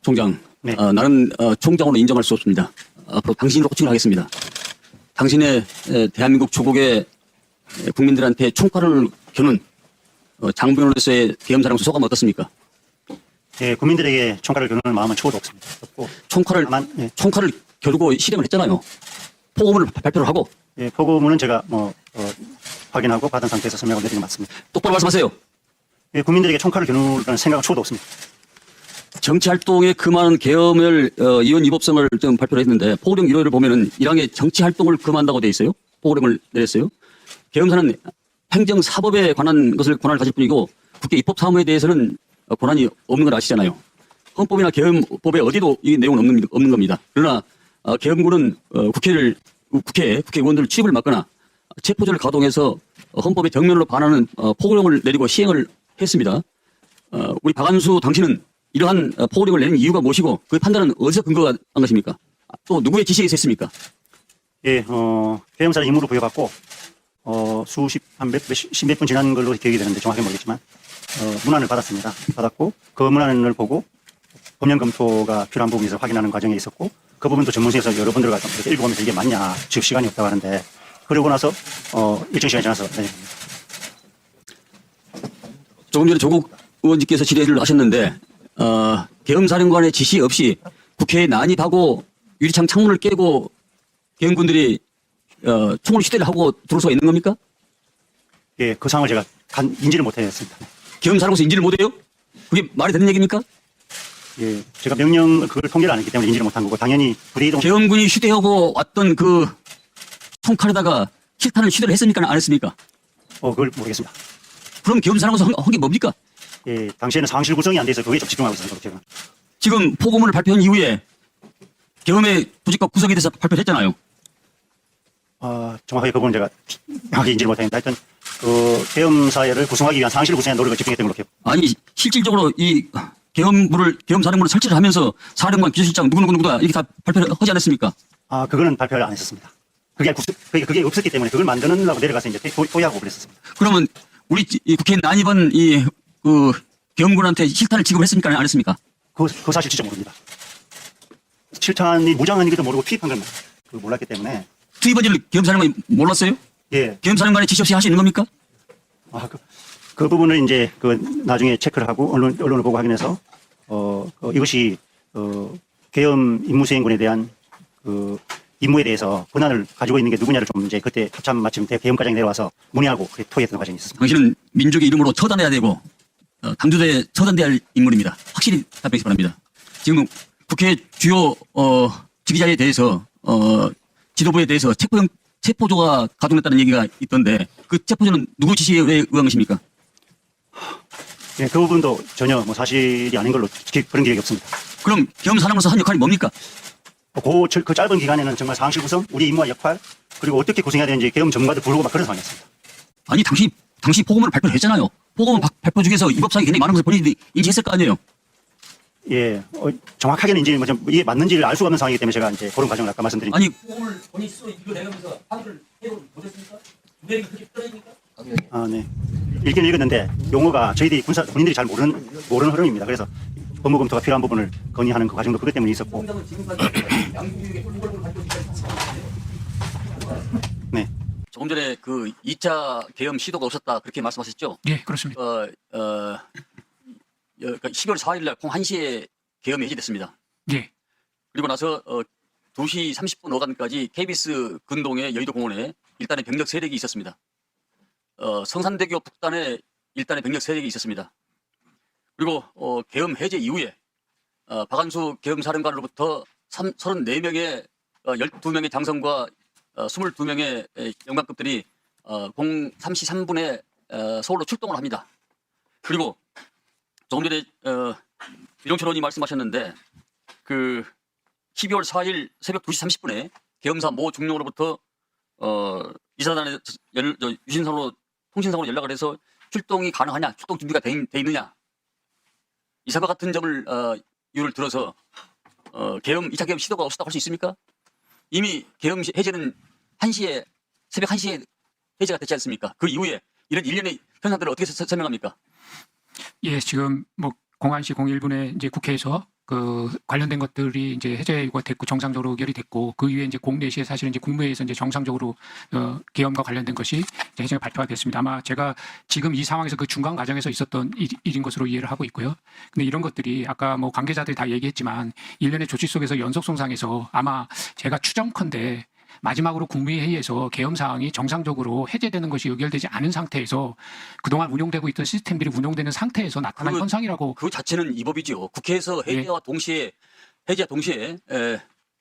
총장, 네. 나는 총장으로 인정할 수 없습니다. 앞으로 당신으로 호칭을 하겠습니다. 당신의 대한민국 조국의 국민들한테 총칼을 겨눈 장병으로서의 계엄사령부 소감 어떻습니까? 예, 국민들에게 총칼을 겨누는 마음은 초도 없습니다. 없고 총칼을 겨루고 실행을 했잖아요. 포고문을 발표를 하고. 예, 포고문은 제가 확인하고 받은 상태에서 설명을 드리는 게 맞습니다. 똑바로 말씀하세요. 예, 국민들에게 총칼을 겨누는 생각은 초도 없습니다. 정치활동에 그 많은 계엄을 이원 위법성을 좀 발표를 했는데 포고령 1호를 보면은 1항에 정치활동을 금한다고 돼 있어요. 포고령을 내렸어요. 계엄사는 행정사법에 관한 것을 권한을 가질 뿐이고 국회 입법사무에 대해서는 권한이 없는 걸 아시잖아요. 헌법이나 계엄법에 어디도 이 내용은 없는 겁니다. 그러나 계엄군은 국회의원들 취입을 막거나 체포조를 가동해서 헌법에 정면으로 반하는 포고령을 내리고 시행을 했습니다. 우리 박안수 당신은 이러한 포고령을 내린 이유가 무엇이고 그 판단은 어디서 근거가 한 것입니까? 또 누구의 지시에 있었습니까? 예, 계엄사를 임무로 부여받고 십몇 분 지난 걸로 기억이 되는데 정확히 모르겠지만 문안을 받았습니다. 받았고 그 문안을 보고 법령 검토가 필요한 부분이 있어 확인하는 과정에 있었고 그 부분도 전문실에서 여러분들과 이렇게 읽어보면서 이게 맞냐 지금 시간이 없다고 하는데 그러고 나서 일정 시간이 지나서 조금 전에 조국 의원님께서 질의를 하셨는데 계엄사령관의 지시 없이 국회에 난입하고 유리창 창문을 깨고 계엄군들이 총을 휴대를 하고 들어올 수가 있는 겁니까? 예, 그 상황을 제가 인지를 못했습니다. 계엄사령관에서 인지를 못해요? 그게 말이 되는 얘기입니까? 예, 제가 그걸 통계를 안 했기 때문에 인지를 못한 거고 당연히 부대 이동. 계엄군이 휴대하고 왔던 그 총칼에다가 실탄을 휴대를 했습니까? 안 했습니까? 그걸 모르겠습니다. 그럼 계엄사령관에서 한 게 뭡니까? 예, 당시에는 상실 구성이 안 돼서 그게 좀 집중하고 있었어요. 제가. 지금 포고문을 발표한 이후에 계엄의 조직과 구성에 대해서 발표를 했잖아요. 정확하게 그 부분은 제가 정확히 인지를 못했는데 하여튼 계엄 사회를 구성하기 위한 상실 구성의 노력을 집중했던 걸로 기억합니다. 아니 실질적으로 이 계엄사령부를 설치를 하면서 사령관, 비서실장 누구누구누구다 이렇게 다 발표를 하지 않았습니까? 그거는 발표를 안 했었습니다. 그게 없었기 때문에 그걸 만드느라고 내려가서 이제 토의하고 그랬었습니다. 그러면 우리 이 국회에 난입은 그 계엄군한테 실탄을 지급했습니까? 안 했습니까? 그 사실 진짜 모릅니다. 실탄이 무장한 것도 모르고 투입한 걸 몰랐기 때문에. 투입한지를 계엄사령관이 몰랐어요? 예. 계엄사령관의 지시 없이 할 수 있는 겁니까? 그 부분을 이제 나중에 체크를 하고 언론을 보고 확인해서 이것이 계엄 임무수행군에 대한 임무에 대해서 권한을 가지고 있는 게 누구냐를 좀 이제 그때 합참 마침 계엄과장이 내려와서 문의하고 토의했던 과정이 있었습니다. 당신은 민족의 이름으로 처단해야 되고 당조대에 처단돼야 할 인물입니다. 확실히 답변해 주시기 바랍니다. 지금 국회 주요 지휘자에 대해서 지도부에 대해서 체포조가 가동됐다는 얘기가 있던데 그 체포조는 누구 지시에 의한 것입니까? 예, 그 부분도 전혀 사실이 아닌 걸로 그런 기억이 없습니다. 그럼 계엄사령관으로서 한 역할이 뭡니까? 그 짧은 기간에는 정말 상실 구성, 우리 임무와 역할, 그리고 어떻게 구성해야 되는지 계엄 전문가들 부르고 막 그런 상황이었습니다. 아니 당시 포고문을 발표를 했잖아요. 포고문 발표 중에서 위법사항이 굉장히 많은 것을 본인이 인지했을 거 아니에요. 예, 정확하게는 이제 이게 맞는지를 알 수가 없는 상황이기 때문에 제가 이제 그런 과정을 아까 말씀드린. 아니 포고문을 본인 스스로 읽어내면서 판결을 해보지 못했습니까? 내리기 그렇게 떨어집니까? 네. 읽긴 읽었는데 용어가 저희들이 본인들이 잘 모르는 흐름입니다. 그래서 법무 검토가 필요한 부분을 건의하는 그 과정도 그것 때문에 있었고. 네. 조금 전에 그 2차 계엄 시도가 없었다 그렇게 말씀하셨죠? 예, 그렇습니다. 그러니까 12월 4일 날 01시에 계엄이 해제됐습니다. 예. 그리고 나서 2시 30분 어간까지 KBS 근동의 여의도 공원에 일단의 병력 세력이 있었습니다. 성산대교 북단에 일단의 병력 세력이 있었습니다. 그리고 계엄 해제 이후에 박안수 계엄사령관으로부터 34명의 12명의 장성과 22명의 영관급들이 03시 3분에 서울로 출동을 합니다. 그리고 조금 전에 이종철 의원이 말씀하셨는데 그 12월 4일 새벽 2시 30분에 계엄사 모 중령으로부터 이사단에 유신상으로 통신상으로 연락을 해서 출동이 가능하냐, 출동 준비가 돼 있느냐 이사과 같은 점을 이유를 들어서 2차 계엄 시도가 없었다고 할 수 있습니까? 이미 계엄 해제는 새벽 1시에 해제가 됐지 않습니까? 그 이후에 이런 일련의 현상들을 어떻게 설명합니까? 예, 지금 01시 01분에 이제 국회에서 그 관련된 것들이 이제 해제가 됐고 정상적으로 의결이 됐고 그 이후에 이제 공내시에 사실은 이제 국무회의에서 이제 정상적으로 계엄과 관련된 것이 이제 해제가 발표가 됐습니다. 아마 제가 지금 이 상황에서 그 중간 과정에서 있었던 일인 것으로 이해를 하고 있고요. 근데 이런 것들이 아까 뭐 관계자들이 다 얘기했지만 일련의 조치 속에서 연속 손상에서 아마 제가 추정컨대 마지막으로 국무회의에서 계엄 사항이 정상적으로 해제되는 것이 의결되지 않은 상태에서 그동안 운용되고 있던 시스템들이 운용되는 상태에서 나타난 현상이라고. 그 자체는 위법이죠. 국회에서 해제와 동시에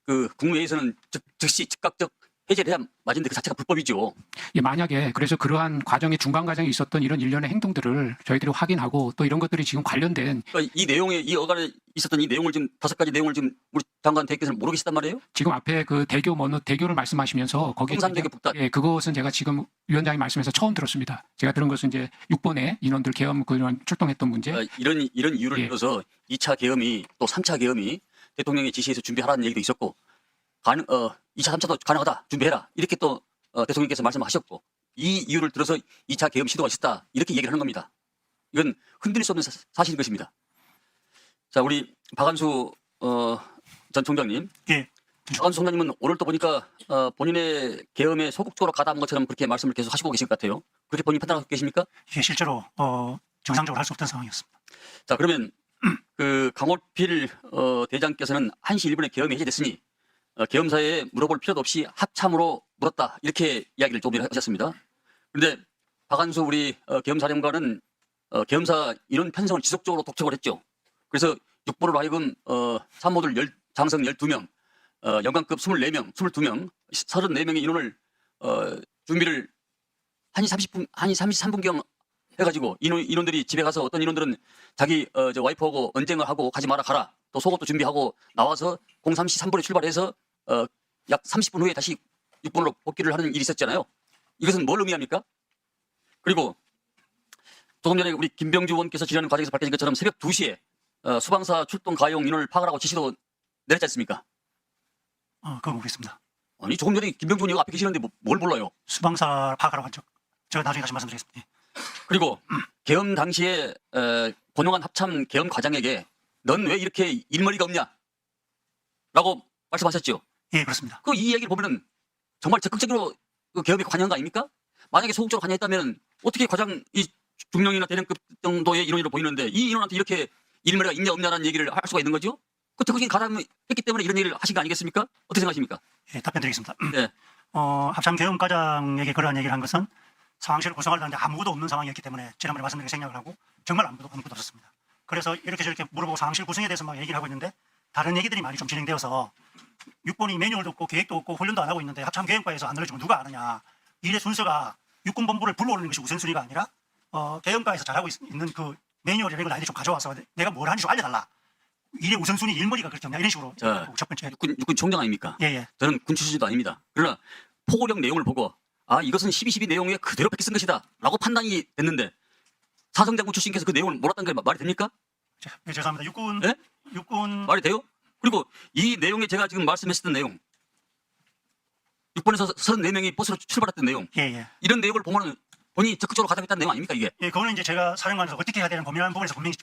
그 국무회의에서는 즉시 즉각적 해제를 해야 맞는데 그 자체가 불법이죠. 예, 만약에 그래서 그러한 과정의 중간 과정에 있었던 이런 일련의 행동들을 저희들이 확인하고 또 이런 것들이 지금 관련된 그러니까 이 내용에 이 어간에 있었던 이 내용을 지금 5가지 내용을 지금 우리 장관 대표께서는 모르고 계시단 말이에요. 지금 앞에 그 대교를 말씀하시면서 거기에 성산대교 북단. 예, 그것은 제가 지금 위원장이 말씀해서 처음 들었습니다. 제가 들은 것은 이제 6번에 인원들 계엄 그런 출동했던 문제. 이런 이유를 예. 들어서 2차 계엄이 또 3차 계엄이 대통령의 지시에서 준비하라는 얘기도 있었고 2차 3차도 가능하다 준비해라 이렇게 또 대통령께서 말씀하셨고 이 이유를 들어서 2차 계엄 시도가 있었다 이렇게 얘기를 하는 겁니다. 이건 흔들릴 수 없는 사실인 것입니다. 자, 우리 박한수 전 총장님. 예. 박한수 총장님은 오늘 또 보니까 본인의 계엄에 소극적으로 가담한 것처럼 그렇게 말씀을 계속 하시고 계신 것 같아요. 그렇게 본인 판단하고 계십니까? 예, 실제로 정상적으로 할 수 없던 상황이었습니다. 자, 그러면 그 강호필 대장께서는 1시 1분에 계엄이 해제됐으니 계엄사에 물어볼 필요도 없이 합참으로 물었다 이렇게 이야기를 조금 전에 하셨습니다. 그런데 박한수 우리 계엄사령관은 계엄사 인원 편성을 지속적으로 독촉을 했죠. 그래서 6번으로 하여금 참모들 장성 12명, 영관급 24명, 22명, 34명의 인원을 준비를 1시 33분경 해가지고 인원들이 집에 가서 어떤 인원들은 자기 와이프하고 언쟁을 하고 가지 마라 가라 또 속옷도 준비하고 나와서 03시 3분에 출발해서 약 30분 후에 다시 6번으로 복귀를 하는 일이 있었잖아요. 이것은 뭘 의미합니까? 그리고 조금 전에 우리 김병주 의원께서 질의하는 과정에서 밝혀진 것처럼 새벽 2시에 수방사 출동 가용 인원을 파악하라고 지시도 내렸지 않습니까? 그거 모르겠습니다. 아니 조금 전에 김병주 의원이 앞에 계시는데 뭘 몰라요? 수방사 파악하라고 한 적. 제가 나중에 다시 말씀드리겠습니다. 예. 그리고 계엄 당시에 권용한 합참 계엄 과장에게 넌 왜 이렇게 일머리가 없냐? 라고 말씀하셨죠. 예, 그렇습니다. 그 이 얘기를 보면은 정말 적극적으로 그 계엄에 관여한 거 아닙니까? 만약에 소극적으로 관여했다면 어떻게 과장 이 중령이나 대령급 정도의 인원으로 보이는데 이 인원한테 이렇게 일머리가 있냐 없냐라는 얘기를 할 수가 있는 거죠? 그 적극적인 가담했기 때문에 이런 얘기를 하신 거 아니겠습니까? 어떻게 생각하십니까? 예, 답변드리겠습니다. 네. 합참 계엄 과장에게 그러한 얘기를 한 것은 상황실을 구성하려는데 아무도 없는 상황이었기 때문에 지난번에 말씀드린 생각을 하고 정말 아무도 없었습니다. 그래서 이렇게 저렇게 물어보고 상황실 구성에 대해서 막 얘기를 하고 있는데 다른 얘기들이 많이 좀 진행되어서 6번이 매뉴얼도 없고 계획도 없고 훈련도 안 하고 있는데 합참 계엄과에서 안 알려주면 누가 아느냐. 일의 순서가 육군본부를 불러오는 것이 우선순위가 아니라 계엄과에서 잘하고 있는 그 매뉴얼이나 이걸 나한테 좀 가져와서 내가 뭘 하는지 좀 알려달라. 일의 우선순위 일머리가 그렇게 없냐 이런 식으로. 자, 첫 번째. 육군 총장 아닙니까? 예. 저는 군 출신도 아닙니다. 그러나 포고령 내용을 보고 이것은 12.12 내용에 그대로 뺏겨 쓴 것이다 라고 판단이 됐는데 사성장군 출신께서 그 내용을 몰았다는 게 말이 됩니까? 네, 죄송합니다. 예? 육군 말이 돼요? 그리고 이 내용에 제가 지금 말씀했었던 내용 6번에서 34명이 버스로 출발했던 내용 예. 이런 내용을 보면 본인이 적극적으로 가담했다는 내용 아닙니까 이게? 예, 그거는 이제 제가 사령관에서 어떻게 해야 되는 고민하는 부분에서 분명히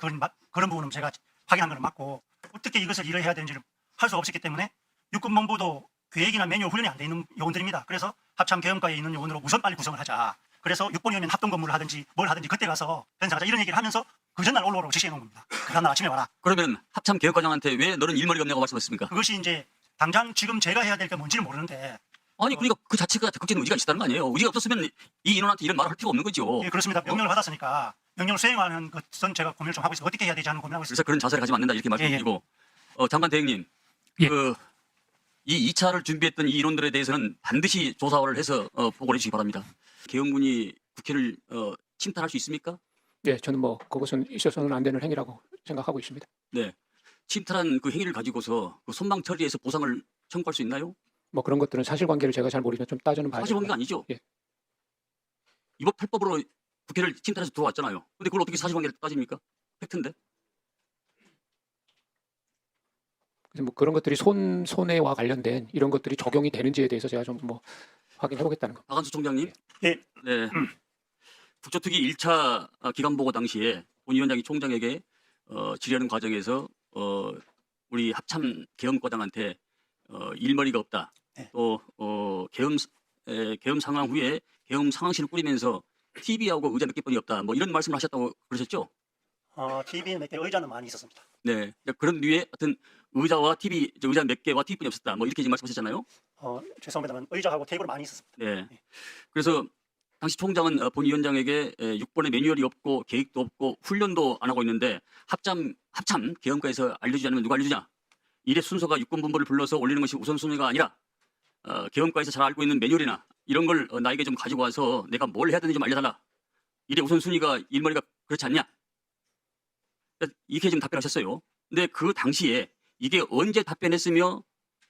그런 부분은 제가 확인한 거는 맞고 어떻게 이것을 일을 해야 되는지를 할 수가 없었기 때문에 육군본부도 계획이나 매뉴얼 훈련이 안 돼 있는 요원들입니다. 그래서 합참 계엄과에 있는 요원으로 우선 빨리 구성을 하자. 그래서 6번이면 합동 근무를 하든지 뭘 하든지 그때 가서 변상하자 이런 얘기를 하면서 그 전날 올라오라고 지시해 놓은 겁니다. 그 다음날 아침에 와라. 그러면 합참 계획과장한테 왜 너는 일머리가 없냐고 말씀했습니까? 그것이 이제 당장 지금 제가 해야 될 게 뭔지는 모르는데 아니 그러니까 그 자체가 적극적인 의지가 있었다는 거 아니에요? 의지가 없었으면 이 인원한테 이런 말을 할 필요가 없는 거죠. 예, 그렇습니다. 명령을 받았으니까 명령을 수행하는 것은 제가 고민을 좀 하고 있어요. 어떻게 해야 되지 하는 고민하고 있습니다. 그래서 그런 자세를 가지면 안 된다 이렇게 말씀드리고 장관 대행님 예. 이 2차를 준비했던 이 인원들에 대해서는 반드시 조사를 해서 보고를 해주시기 바랍니다. 계엄군이 국회를 침탈할 수 있습니까? 예, 저는 뭐 그것은 있어서는 안 되는 행위라고 생각하고 있습니다. 네. 침탈한 그 행위를 가지고서 그 손방 처리해서 보상을 청구할 수 있나요? 뭐 그런 것들은 사실관계를 제가 잘 모르지만 좀 따져는 봐야 사실관계가 아니죠. 예. 위법 탈법으로 국회를 침탈해서 들어왔잖아요. 근데 그걸 어떻게 사실관계를 따집니까? 팩트인데. 그래서 뭐 그런 것들이 손해와 관련된 이런 것들이 적용이 되는지에 대해서 제가 좀 뭐 확인해 보겠다는 거. 박한수 총장님. 예. 네. 국조특위 1차 기간보고 당시에 본 위원장이 총장에게 질의하는 과정에서 우리 합참 계엄과장한테 일머리가 없다. 네. 또 계엄 상황 후에 계엄 상황실을 꾸리면서 TV하고 의자 몇 개뿐이 없다. 뭐 이런 말씀을 하셨다고 그러셨죠? TV는 몇 개, 의자는 많이 있었습니다. 네. 그런 뒤에 하여튼 의자와 TV, 의자 몇 개와 TV뿐이 없었다. 뭐 이렇게 지금 말씀하셨잖아요. 죄송합니다만 의자하고 테이블 많이 있었습니다. 네. 그래서 당시 총장은 본 위원장에게 6번의 매뉴얼이 없고 계획도 없고 훈련도 안 하고 있는데 합참 계엄과에서 알려주지 않으면 누가 알려주냐? 이래 순서가 육군 본부를 불러서 올리는 것이 우선순위가 아니라 계엄과에서 잘 알고 있는 매뉴얼이나 이런 걸 나에게 좀 가지고 와서 내가 뭘 해야 되는지 좀 알려달라. 이래 우선순위가 일머리가 그렇지 않냐? 이렇게 지금 답변하셨어요. 근데 그 당시에 이게 언제 답변했으며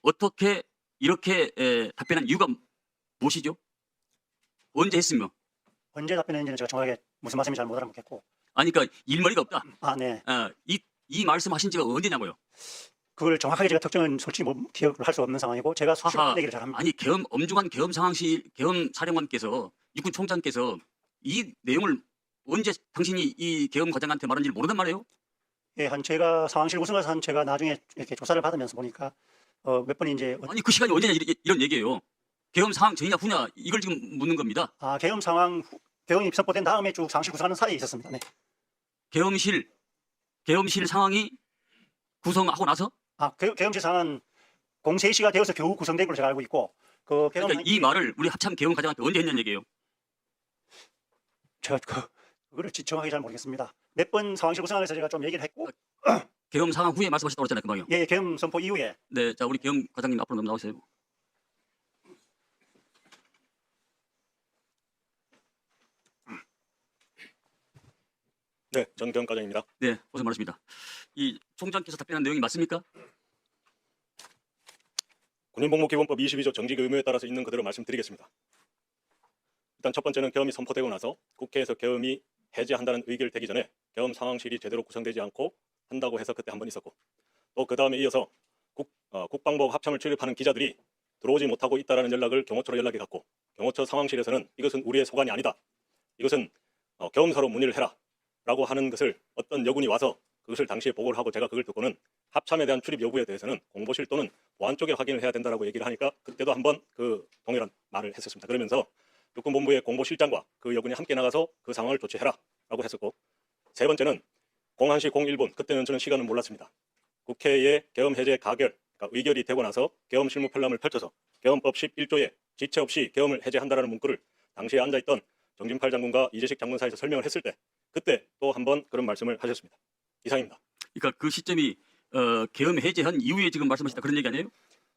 어떻게 이렇게 답변한 이유가 무엇이죠? 언제 했으며? 언제 답변했는지는 제가 정확하게 무슨 말씀인지 잘 못 알아듣겠고. 아니 그러니까 일머리가 없다. 네. 이 말씀하신 지가 언제냐고요? 그걸 정확하게 제가 특정은 솔직히 기억을 할 수 없는 상황이고 제가 수시로 얘기를 잘합니다. 아니 엄중한 계엄 상황실 계엄 사령관께서 육군 총장께서 이 내용을 언제 당신이 이 계엄 과장한테 말한지를 모른단 말이에요? 예, 제가 상황실 우승을 제가 나중에 이렇게 조사를 받으면서 보니까 몇 번이 이제 아니 그 시간이 언제냐 이런 얘기예요. 계엄 상황 전이냐 후냐 이걸 지금 묻는 겁니다. 계엄 상황 계엄이 선포된 다음에 쭉 상황실 구성하는 사이에 있었습니다. 네. 계엄실 상황이 구성하고 나서 계엄실 상황은 03시가 되어서 겨우 구성된 걸로 제가 알고 있고 그러니까 이 말을 우리 합참 계엄 과장한테 언제 했냐는 얘기예요. 제가 그거를 정확하게 잘 모르겠습니다. 몇 번 상황실 구성하면서 제가 좀 얘기를 했고 계엄 상황 후에 말씀하셨다고 했잖아요. 금방요. 예, 계엄 선포 이후에. 네, 자 우리 계엄 과장님 앞으로 너무 나오세요. 네, 전 계엄 과장입니다. 네, 고생 많으십니다. 이 총장께서 답변한 내용이 맞습니까? 군인복무기본법 22조 정직 의무에 따라서 있는 그대로 말씀드리겠습니다. 일단 첫 번째는 계엄이 선포되고 나서 국회에서 계엄이 해제한다는 의결이 되기 전에 계엄 상황실이 제대로 구성되지 않고 한다고 해서 그때 한 번 있었고 또 그 다음에 이어서 국방부 합참을 출입하는 기자들이 들어오지 못하고 있다라는 연락을 경호처로 연락이 갔고 경호처 상황실에서는 이것은 우리의 소관이 아니다. 이것은 계엄사로 문의를 해라 라고 하는 것을 어떤 여군이 와서 그것을 당시에 보고를 하고 제가 그걸 듣고는 합참에 대한 출입 여부에 대해서는 공보실 또는 보안 쪽에 확인을 해야 된다라고 얘기를 하니까 그때도 한번 그 동일한 말을 했었습니다. 그러면서 육군본부의 공보실장과 그 여군이 함께 나가서 그 상황을 조치해라 라고 했었고 세 번째는 01시 01분 그때는 저는 시간은 몰랐습니다. 국회의 계엄 해제 가결 그러니까 의결이 되고 나서 계엄 실무 편람을 펼쳐서 계엄법 11조에 지체 없이 계엄을 해제한다라는 문구를 당시에 앉아있던 정진팔 장군과 이재식 장군 사이에서 설명을 했을 때 그때 또 한 번 그런 말씀을 하셨습니다. 이상입니다. 그러니까 그 시점이 계엄 해제한 이후에 지금 말씀하셨다 그런 얘기 아니에요?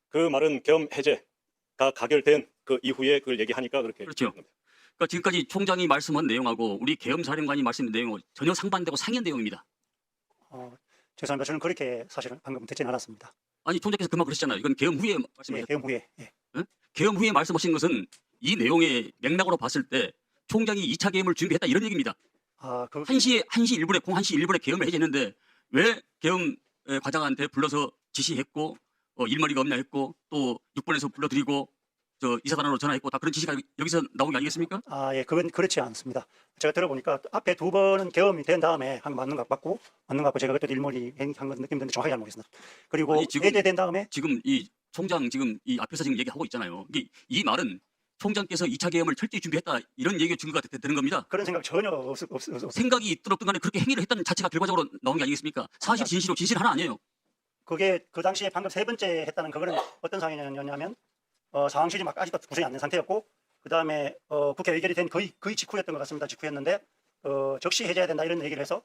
그 말은 계엄 해제가 가결된 그 이후에 그걸 얘기하니까 그렇게 그렇죠. 그러니까 지금까지 총장이 말씀한 내용하고 우리 계엄 사령관이 말씀한 내용은 전혀 상반되고 상이한 내용입니다. 죄송합니다. 저는 그렇게 사실은 방금 듣지는 않았습니다. 아니 총장께서 그만 그러셨잖아요. 이건 계엄 후에 말씀하셨죠. 예, 계엄 후에. 예. 계엄 후에 말씀하신 것은 이 내용의 맥락으로 봤을 때 총장이 2차 계엄을 준비했다 이런 얘기입니다. 1시 1분에 1시 1분에 계엄을 해제했는데 왜 계엄 과장한테 불러서 지시했고 일머리가 없냐 했고 또 6번에서 불러드리고 이사단으로 전화했고 다 그런 지시가 여기서 나온 게 아니겠습니까? 예, 그건 그렇지 않습니다. 제가 들어보니까 앞에 두 번은 계엄이 된 다음에 한 거 맞는 것 같고 제가 그때도 일머리 한건 느낌 드는데 정확하게 잘 모르겠습니다. 그리고 해제된 다음에 지금 이 총장 지금 이 앞에서 지금 얘기하고 있잖아요. 이 말은 총장께서 2차 계엄을 철저히 준비했다 이런 얘기가 증거가 되는 겁니다. 그런 생각 전혀 없었어요. 생각이 있든 없든 간에 그렇게 행위를 했다는 자체가 결과적으로 나온 게 아니겠습니까? 사실 진실 하나 아니에요. 그게 그 당시에 방금 세 번째 했다는 그거는 어떤 상황이냐면 상황실이 막 아직도 구성이 안 된 상태였고 그 다음에 국회 의결이 된 거의 직후였던 것 같습니다. 직후였는데 적시 해제해야 된다 이런 얘기를 해서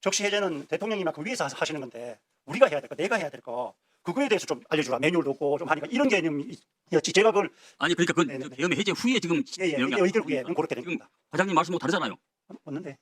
적시 해제는 대통령이 막 그 위에서 하시는 건데 우리가 해야 될 거, 내가 해야 될 거 그거에 대해서 좀 알려주라 매뉴얼도 없고 좀 하니까 이런 개념이었지. 제가 그걸 아니 그러니까 그 계엄 해제 후에 지금 의결 후에 그렇게 된 겁니다. 과장님 말씀하고 다르잖아요. 없는데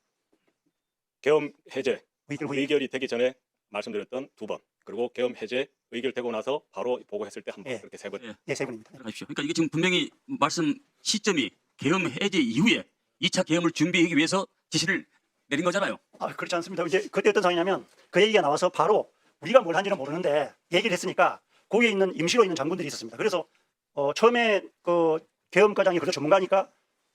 계엄 해제 의결 후에 의결이 되기 전에 말씀드렸던 두 번 그리고 계엄 해제 의결되고 나서 바로 보고했을 때 한 번 그렇게 세 번. 세 번입니다. 들어가십시오. 그러니까 이게 지금 분명히 말씀 시점이 계엄 해제 이후에 2차 계엄을 준비하기 위해서 지시를 내린 거잖아요. 그렇지 않습니다. 이제 그때 어떤 상황이냐면 그 얘기가 나와서 바로 우리가 뭘 한지는 모르는데 얘기를 했으니까 거기에 있는 임시로 있는 장군들이 있었습니다. 그래서 처음에 그 계엄과장이 그래도 전문가니까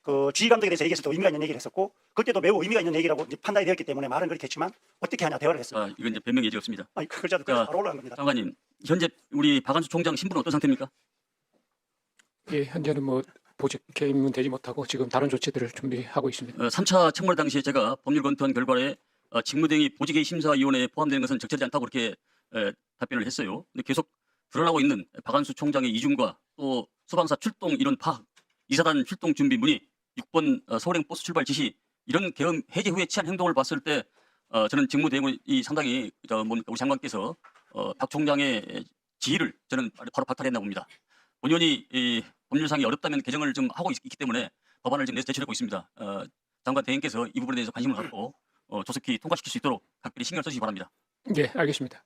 그 지휘 감독에 대해서 얘기했을 때 의미가 있는 얘기를 했었고 그때도 매우 의미가 있는 얘기라고 이제 판단이 되었기 때문에 말은 그렇게 했지만 어떻게 하냐 대화를 했습니다. 이건 이제 변명 여지가 없습니다. 아니 그걸 그래서 바로 올라간 겁니다. 장관님, 현재 우리 박한수 총장 신분은 어떤 상태입니까? 예, 현재는 뭐 보직 개임은 되지 못하고 지금 다른 조치들을 준비하고 있습니다. 3차 청문회 당시에 제가 법률 검토한 결과에 직무대행이 보직회의 심사위원회에 포함되는 것은 적절하지 않다고 그렇게 답변을 했어요. 근데 계속 드러나고 있는 박한수 총장의 이중과 또 소방사 출동 인원 파악, 이사단 출동 준비 문의, 6번 서울행 버스 출발 지시 이런 계엄 해제 후에 취한 행동을 봤을 때 저는 직무대행이 상당히 우리 장관께서 박 총장의 지위를 저는 바로 박탈했나 봅니다. 본연이 이 법률상이 어렵다면 개정을 좀 하고 있기 때문에 법안을 지금 내서 제출하고 있습니다. 장관 대행께서 이 부분에 대해서 관심을 갖고 조속히 통과시킬 수 있도록 각별히 신경을 써주시기 바랍니다. 예, 알겠습니다.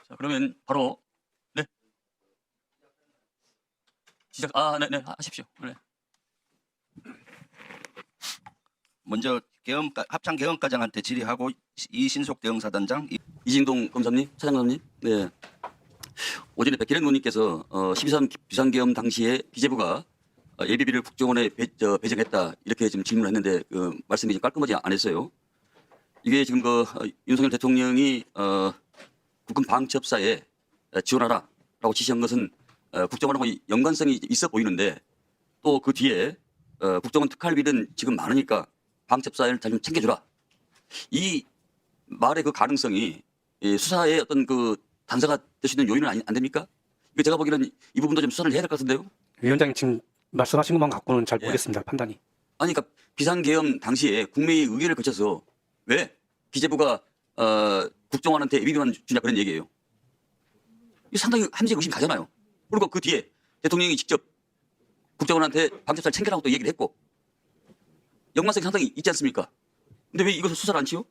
자, 그러면 바로 네 시작. 네, 하십시오. 네. 먼저 합창 계엄과장한테 질의하고 이신속 대응사단장 이진동 검사님, 차장검사님, 네. 오전에 백기련 의원님께서 12.3 비상계엄 당시에 기재부가 예비비를 국정원에 배정했다 이렇게 지금 질문했는데 그 말씀이 좀 깔끔하지 않았어요. 이게 지금 윤석열 대통령이 국군 방첩사에 지원하라라고 지시한 것은 국정원하고 연관성이 있어 보이는데 또 그 뒤에 국정원 특활비는 지금 많으니까 방첩사를 잘 좀 챙겨주라. 이 말의 그 가능성이 수사의 어떤 그 단서가 될 수 있는 요인은 안 됩니까? 이거 제가 보기에는 이 부분도 좀 수사를 해야 될 것 같은데요. 위원장님 지금 말씀하신 것만 갖고는 잘 예. 모르겠습니다. 판단이. 아니 그러니까 비상계엄 당시에 국민의 의결을 거쳐서 왜 기재부가 국정원한테 예비비만 주냐 그런 얘기예요. 이거 상당히 함정 의심이 가잖아요. 그리고 그 뒤에 대통령이 직접 국정원한테 방첩사를 챙겨라고 또 얘기를 했고 연관성이 상당히 있지 않습니까? 근데 왜 이것을 수사를 안 치요?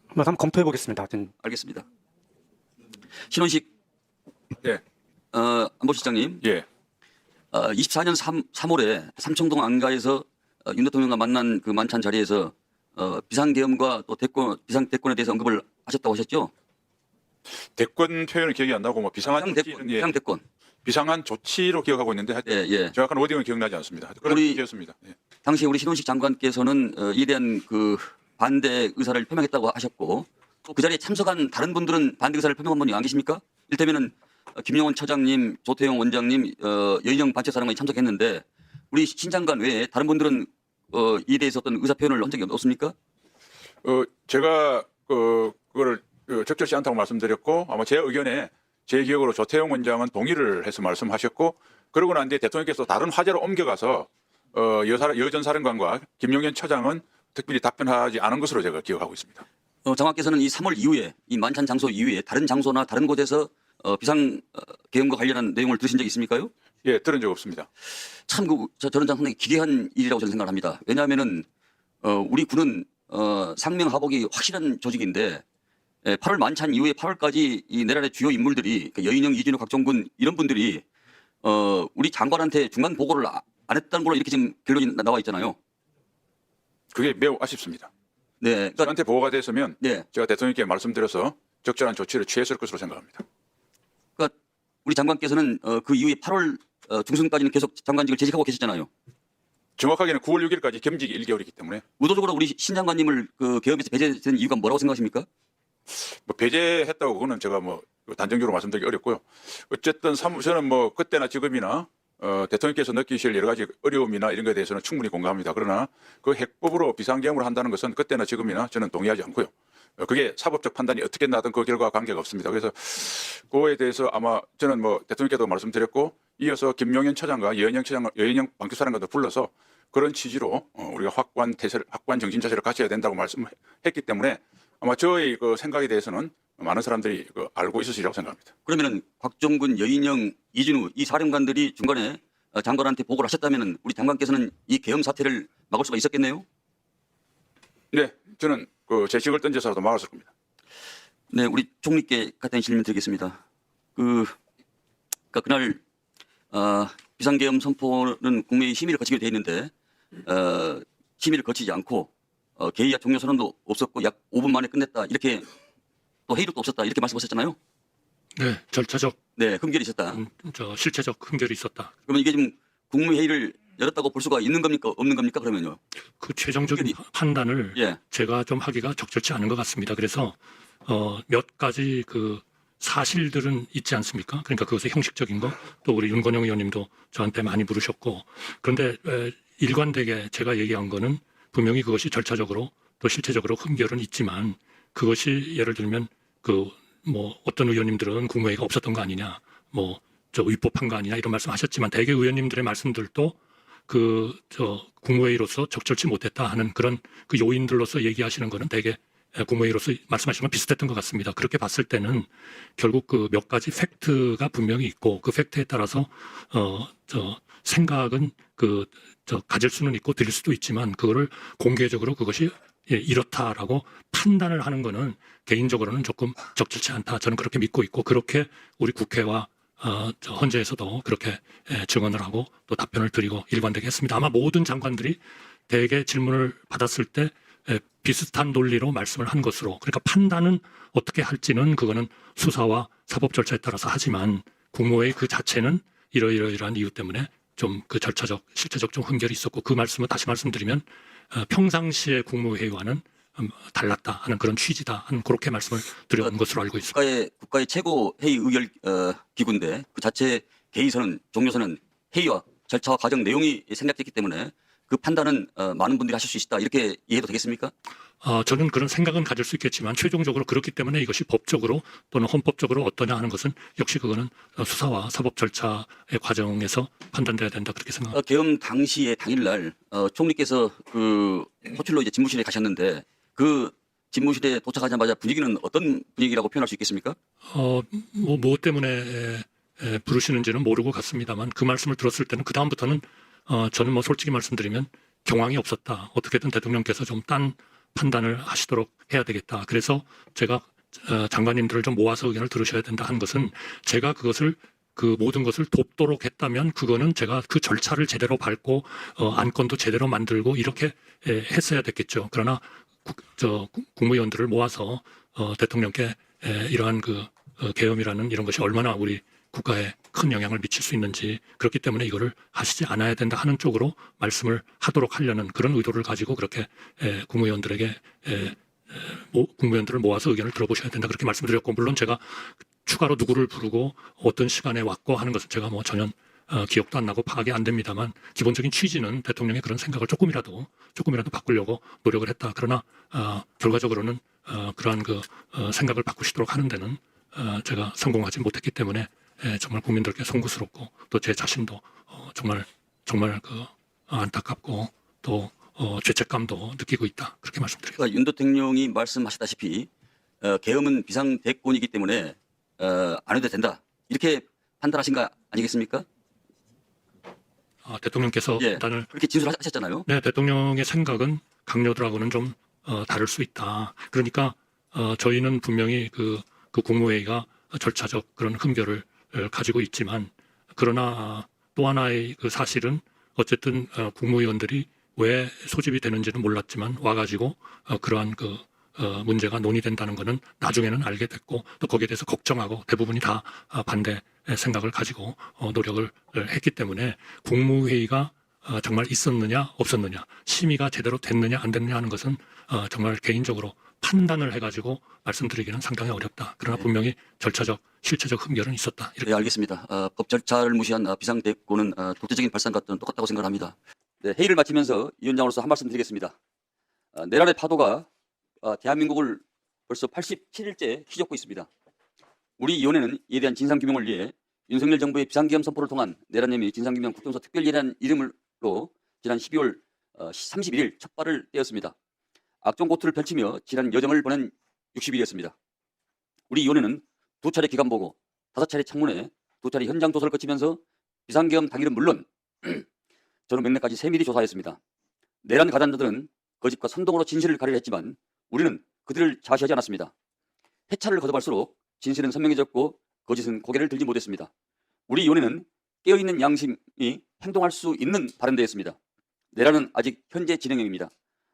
한번 검토해 보겠습니다. 알겠습니다. 신원식 예. 안보실장님, 예. 24년 3월에 삼청동 안가에서 윤 대통령과 만난 그 만찬 자리에서 비상계엄과 또 비상대권에 대해서 언급을 하셨다고 하셨죠? 대권 표현은 기억이 안 나고 뭐 비상한 조치는 비상대권. 비상한 조치로 기억하고 있는데 하여튼 예. 정확한 워딩은 기억나지 않습니다. 그런 우리- 얘기였습니다. 예. 당시 우리 신원식 장관께서는 이에 대한 그 반대 의사를 표명했다고 하셨고 또 그 자리에 참석한 다른 분들은 반대 의사를 표명한 분이 안 계십니까? 일테면은 김영원 처장님, 조태용 원장님, 여인영 반체사령관이 참석했는데 우리 신 장관 외에 다른 분들은 이에 대해서 어떤 의사 표현을 한 적이 없습니까? 제가 그거를 적절치 않다고 말씀드렸고 아마 제 의견에 제 기억으로 조태용 원장은 동의를 해서 말씀하셨고 그러고 난 뒤에 대통령께서 다른 화제로 옮겨가서 여전 사령관과 김용현 처장은 특별히 답변하지 않은 것으로 제가 기억하고 있습니다. 장관께서는 이 3월 이후에 이 만찬 장소 이후에 다른 장소나 다른 곳에서 비상 계엄과 관련한 내용을 들으신 적이 있습니까요? 예, 들은 적 없습니다. 참 저는 상당히 기괴한 일이라고 저는 생각을 합니다. 왜냐하면은 우리 군은 상명하복이 확실한 조직인데 8월 만찬 이후에 8월까지 이 내란의 주요 인물들이 그러니까 여인영, 이준호, 각종군 이런 분들이 우리 장관한테 중간 보고를 안 했다는 걸로 이렇게 지금 결론이 나와 있잖아요. 그게 매우 아쉽습니다. 네, 그러니까 저한테 보고가 됐으면 네, 제가 대통령께 말씀드려서 적절한 조치를 취했을 것으로 생각합니다. 그러니까 우리 장관께서는 그 이후에 8월 중순까지는 계속 장관직을 재직하고 계셨잖아요. 정확하게는 9월 6일까지 겸직이 1개월이기 때문에 의도적으로 우리 신 장관님을 그 계엄에서 배제된 이유가 뭐라고 생각하십니까? 뭐 배제했다고 그거는 제가 뭐 단정적으로 말씀드리기 어렵고요. 어쨌든 저는 뭐 그때나 지금이나 대통령께서 느끼실 여러 가지 어려움이나 이런 것에 대해서는 충분히 공감합니다. 그러나 그 해법으로 비상계엄을 한다는 것은 그때나 지금이나 저는 동의하지 않고요. 그게 사법적 판단이 어떻게 나든 그 결과와 관계가 없습니다. 그래서 그거에 대해서 아마 저는 뭐 대통령께도 말씀드렸고 이어서 김용현 처장과 여인영 방첩사령관도 불러서 그런 취지로 우리가 확고한 정신 자세를 가져야 된다고 말씀했기 때문에 아마 저의 그 생각에 대해서는 많은 사람들이 알고 있으시리라고 생각합니다. 그러면은 곽종근, 여인영, 이준우 이 사령관들이 중간에 장관한테 보고를 하셨다면은 우리 장관께서는 이 계엄 사태를 막을 수가 있었겠네요. 네, 저는 제 직을 던져서라도 막았을 겁니다. 네, 우리 총리께 같은 질문 드리겠습니다. 그러니까 그날 비상계엄 선포는 국무회의 심의를 거치게 돼 있는데 심의를 거치지 않고 개의야 종료 선언도 없었고 약 5분 만에 끝냈다 이렇게 또 회의록도 없었다 이렇게 말씀하셨잖아요. 네, 절차적, 네, 흠결이 있었다. 실체적 흠결이 있었다. 그러면 이게 지금 국무회의를 열었다고 볼 수가 있는 겁니까? 없는 겁니까? 그러면요. 그 최종적인 특별히- 판단을 예. 제가 좀 하기가 적절치 않은 것 같습니다. 그래서 몇 가지 그 사실들은 있지 않습니까? 그러니까 그것의 형식적인 거, 또 우리 윤건영 의원님도 저한테 많이 물으셨고, 그런데 일관되게 제가 얘기한 거는 분명히 그것이 절차적으로 또 실체적으로 흠결은 있지만, 그것이 예를 들면 그 뭐 어떤 의원님들은 국무회의가 없었던 거 아니냐, 뭐 저 위법한 거 아니냐 이런 말씀하셨지만, 대개 의원님들의 말씀들도 그 저 국무회의로서 적절치 못했다 하는 그런 그 요인들로서 얘기하시는 거는 대개 국무회의로서 말씀하시는 건 비슷했던 것 같습니다. 그렇게 봤을 때는 결국 그 몇 가지 팩트가 분명히 있고, 그 팩트에 따라서 저 생각은 그 저 가질 수는 있고 드릴 수도 있지만, 그거를 공개적으로 그것이 이렇다라고 판단을 하는 거는 개인적으로는 조금 적절치 않다. 저는 그렇게 믿고 있고, 그렇게 우리 국회와 저 헌재에서도 그렇게 증언을 하고 또 답변을 드리고 일관되게 했습니다. 아마 모든 장관들이 대개 질문을 받았을 때 비슷한 논리로 말씀을 한 것으로, 그러니까 판단은 어떻게 할지는 그거는 수사와 사법 절차에 따라서 하지만, 국무회의 그 자체는 이러이러이러한 이유 때문에 좀 그 절차적, 실체적 좀 흠결이 있었고, 그 말씀을 다시 말씀드리면 평상시의 국무회의와는 달랐다 하는 그런 취지다 하는 그렇게 말씀을 드려온 것으로 알고 있습니다. 국가의 최고 회의 의결 기구인데 그 자체 개의서는 종료서는 회의와 절차와 과정 내용이 생략됐기 때문에 그 판단은 많은 분들이 하실 수 있다 이렇게 이해해도 되겠습니까? 저는 그런 생각은 가질 수 있겠지만, 최종적으로 그렇기 때문에 이것이 법적으로 또는 헌법적으로 어떠냐 하는 것은 역시 그거는 수사와 사법 절차의 과정에서 판단돼야 된다 그렇게 생각합니다. 계엄 당시에 당일날 총리께서 그 호출로 이제 집무실에 가셨는데 그 집무실에 도착하자마자 분위기는 어떤 분위기라고 표현할 수 있겠습니까? 뭐 무엇 때문에 부르시는지는 모르고 갔습니다만, 그 말씀을 들었을 때는 그 다음부터는 저는 뭐 솔직히 말씀드리면 경황이 없었다. 어떻게든 대통령께서 좀 딴 판단을 하시도록 해야 되겠다. 그래서 제가 장관님들을 좀 모아서 의견을 들으셔야 된다 한 것은, 제가 그것을 그 모든 것을 돕도록 했다면 그거는 제가 그 절차를 제대로 밟고 안건도 제대로 만들고 이렇게 했어야 됐겠죠. 그러나 국무위원들을 모아서 대통령께 이러한 그 계엄이라는 이런 것이 얼마나 우리 국가에 큰 영향을 미칠 수 있는지, 그렇기 때문에 이거를 하시지 않아야 된다 하는 쪽으로 말씀을 하도록 하려는 그런 의도를 가지고 그렇게 국무위원들에게 국무위원들을 모아서 의견을 들어보셔야 된다 그렇게 말씀드렸고, 물론 제가 추가로 누구를 부르고 어떤 시간에 왔고 하는 것은 제가 뭐 전혀 기억도 안 나고 파악이 안 됩니다만, 기본적인 취지는 대통령의 그런 생각을 조금이라도 바꾸려고 노력을 했다. 그러나 결과적으로는 그러한 그 생각을 바꾸시도록 하는 데는 제가 성공하지 못했기 때문에 정말 국민들께 송구스럽고, 또 제 자신도 정말 그 안타깝고 또 죄책감도 느끼고 있다 그렇게 말씀드리겠습니다. 그러니까 윤 대통령이 말씀하셨다시피 계엄은 비상대권이기 때문에 안 해도 된다 이렇게 판단하신 거 아니겠습니까? 대통령께서 예, 판단을 그렇게 진술하셨잖아요. 네, 대통령의 생각은 강요들하고는 좀 다를 수 있다. 그러니까 저희는 분명히 그 국무회의가 절차적 그런 흠결을 가지고 있지만, 그러나 또 하나의 그 사실은 어쨌든 국무위원들이 왜 소집이 되는지는 몰랐지만 와가지고 그러한 그 문제가 논의된다는 것은 나중에는 알게 됐고, 또 거기에 대해서 걱정하고 대부분이 다 반대 생각을 가지고 노력을 했기 때문에, 국무회의가 정말 있었느냐 없었느냐, 심의가 제대로 됐느냐 안 됐느냐 하는 것은 정말 개인적으로 판단을 해가지고 말씀드리기는 상당히 어렵다. 그러나 네. 분명히 절차적, 실체적 흠결은 있었다. 이렇게 네, 알겠습니다. 법 절차를 무시한 비상대권은 독재적인 발상 같은 똑같다고 생각합니다. 네, 회의를 마치면서 위원장으로서 한 말씀 드리겠습니다. 내란의 파도가 대한민국을 벌써 87일째 휘젓고 있습니다. 우리 위원회는 이에 대한 진상규명을 위해 윤석열 정부의 비상계엄 선포를 통한 내란 혐의 진상규명 국정서 특별위라는 이름으로 지난 12월 31일 첫 발을 떼었습니다. 악종고투를 펼치며 지난 여정을 보낸 60일이었습니다. 우리 위원회는 2차례 기관보고, 5차례 청문회, 2차례 현장 조사를 거치면서 비상계엄 당일은 물론 저는 맥락까지 세밀히 조사했습니다. 내란 가담자들은 거짓과 선동으로 진실을 가리려 했지만 우리는 그들을 좌시하지 않았습니다. 해차를 거듭할수록 진실은 선명해졌고 거짓은 고개를 들지 못했습니다. 우리 위원회는 깨어있는 양심이 행동할 수 있는 발언대였습니다. 내란은 아직 현재 진행형입니다.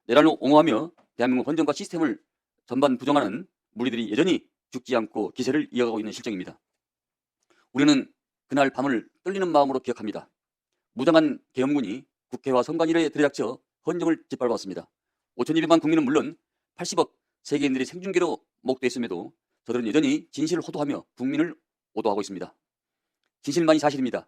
내란을 옹호하며 대한민국 헌정과 시스템을 전반 부정하는 무리들이 여전히 죽지 않고 기세를 이어가고 있는 실정입니다. 우리는 그날 밤을 떨리는 마음으로 기억합니다. 무장한 계엄군이 국회와 선관 일에 들이닥쳐 헌정을 짓밟았습니다. 5,200만 국민은 물론 80억 세계인들이 생중계로 목도에 있음에도 저들은 여전히 진실을 호도하며 국민을 오도하고 있습니다. 진실만이 사실입니다.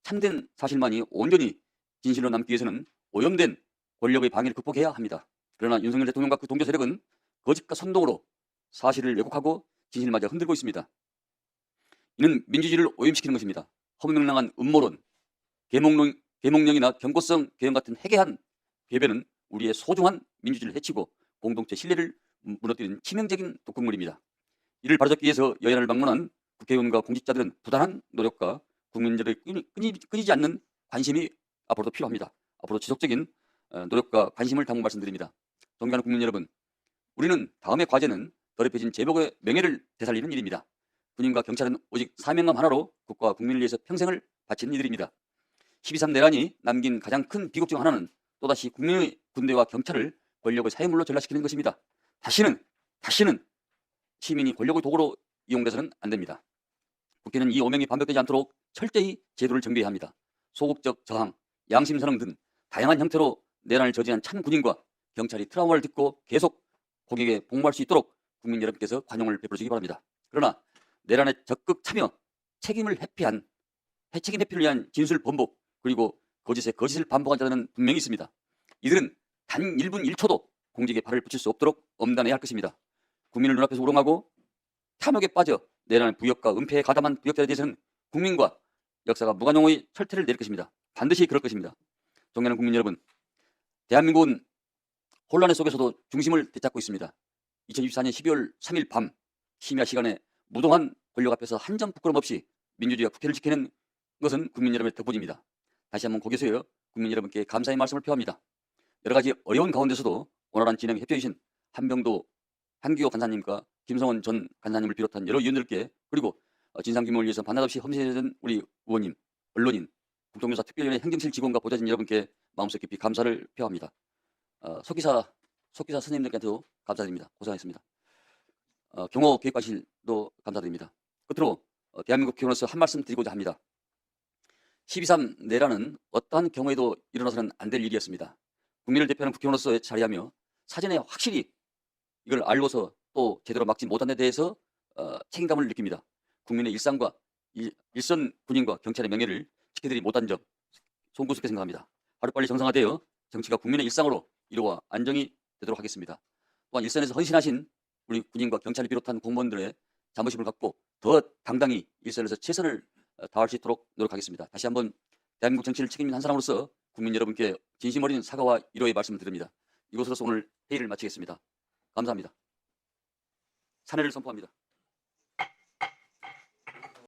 참된 사실만이 온전히 진실로 남기 위해서는 오염된 권력의 방해를 극복해야 합니다. 그러나 윤석열 대통령과 그 동조 세력은 거짓과 선동으로 사실을 왜곡하고 진실마저 흔들고 있습니다. 이는 민주주의를 오염시키는 것입니다. 허무맹랑한 음모론, 계몽령이나 경고성 개헌 같은 해괴한 배변은 우리의 소중한 민주주의를 해치고 공동체 신뢰를 무너뜨리는 치명적인 독극물입니다. 이를 바로잡기 위해서 여야를 방문한 국회의원과 공직자들은 부단한 노력과 국민들의 끊이지 않는 관심이 앞으로도 필요합니다. 앞으로 지속적인 노력과 관심을 당부 말씀드립니다. 존경하는 국민 여러분, 우리는 다음의 과제는 더럽혀진 제복의 명예를 되살리는 일입니다. 군인과 경찰은 오직 사명감 하나로 국가와 국민을 위해서 평생을 바치는 이들입니다. 12.3 내란이 남긴 가장 큰 비극 중 하나는 또다시 국민의 군대와 경찰을 권력의 사회물로 전락시키는 것입니다. 다시는 시민이 권력의 도구로 이용돼서는 안 됩니다. 국회는 이 오명이 반복되지 않도록 철저히 제도를 정비해야 합니다. 소극적 저항, 양심선언 등 다양한 형태로 내란을 저지한 찬 군인과 경찰이 트라우마를 딛고 계속 고객에 복무할 수 있도록 국민 여러분께서 관용을 베풀어 주기 바랍니다. 그러나 내란에 적극 참여, 책임을 회피를 위한 진술 번복, 그리고 거짓을 반복한 자들은 분명히 있습니다. 이들은 단 1분 1초도 공직에 발을 붙일 수 없도록 엄단해야 할 것입니다. 국민을 눈앞에서 우롱하고 탐욕에 빠져 내란의 부역과 은폐에 가담한 부역자에 대해서는 국민과 역사가 무관용의 철퇴를 내릴 것입니다. 반드시 그럴 것입니다. 존경하는 국민 여러분, 대한민국은 혼란의 속에서도 중심을 되찾고 있습니다. 2024년 12월 3일 밤 심야 시간에 무도한 권력 앞에서 한 점 부끄럼 없이 민주주의와 국회를 지키는 것은 국민 여러분의 덕분입니다. 다시 한번 고개 숙여 국민 여러분께 감사의 말씀을 표합니다. 여러 가지 어려운 가운데서도 원활한 진행에 협조해 주신 한기호 간사님과 김성원 전 간사님을 비롯한 여러 위원들께, 그리고 진상규명을 위해서 반드시 험신해준 우리 의원님, 언론인, 국정조사 특별위원회 행정실 직원과 보좌진 여러분께 마음속 깊이 감사를 표합니다. 속기사 선생님들께도 감사드립니다. 고생하셨습니다. 경호 계획과실도 감사드립니다. 끝으로 대한민국 국회의원으로서 한 말씀 드리고자 합니다. 12.3 내란은 어떠한 경우에도 일어나서는 안 될 일이었습니다. 국민을 대표하는 국회의원으로서 자리하며 사전에 확실히 이걸 알고서 또 제대로 막지 못한 데 대해서 책임감을 느낍니다. 국민의 일상과 일선 군인과 경찰의 명예를 지켜드리지 못한 점 송구스럽게 생각합니다. 하루빨리 정상화되어 정치가 국민의 일상으로 이루어 안정이 되도록 하겠습니다. 또한 일선에서 헌신하신 우리 군인과 경찰을 비롯한 공무원들의 자부심을 갖고 더 당당히 일선에서 최선을 다할 수 있도록 노력하겠습니다. 다시 한번 대한민국 정치를 책임진 한 사람으로서 국민 여러분께 진심 어린 사과와 위로의 말씀을 드립니다. 이것으로서 오늘 회의를 마치겠습니다. 감사합니다. 찬회를 선포합니다.